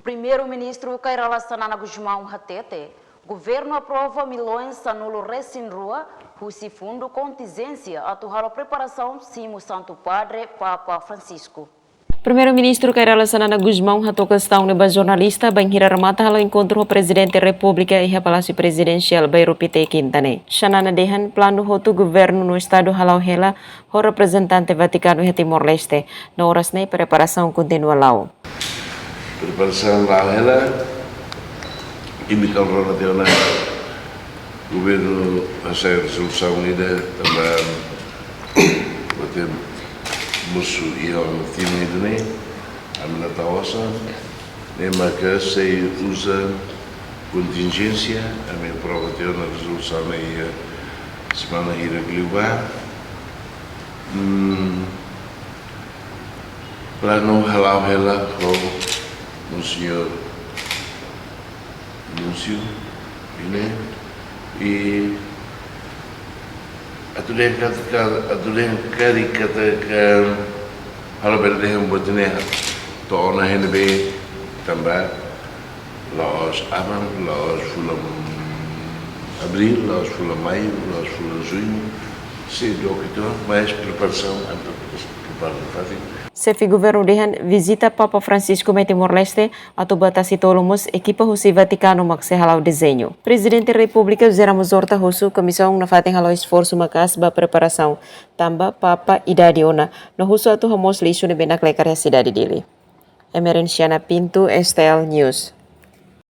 Primeiro-ministro Kairala Sanana Guzmão Hatete, governo aprova milhões sanulo recinrua, husi fundo contingência atuar a preparação Simo Santo Padre Papa Francisco. Primeiro-ministro Kairala Sanana Guzmão hatou questão neba jornalista banhira remata halo encontro o presidente da República e Palácio Presidencial Bairro Pite Quintane. Sanana dehan plano hotu governo no estado halau hela o representante Vaticano e Timor-Leste na horas na preparação continua lau. Preparação lau hela indicam rona teona governo hasil resolução ida também bater musuh yang timur ini amna tawasan maka saya usa contingência a minha prova ter na resolução aí semana irregular plano halal hela com o senhor Núncio ini e Atulen katakan hal berdeh buatnya toona henbe tambah laos aman laos fulam abril laos fulam maio laos fulam junho se do que mais preparação untuk preparação. Sefi governo dehan visita Papa Francisco me Timor-Leste atau batasi tolumus equipa husi Vaticano makse halau desenho. Presidente da República José Ramos Horta husu comissão na fatem halau esforço makas ba preparação tamba Papa idade ona no husu atu homos lisu ne benak lekar cidade dele. Emerenciana Pinto, STL News.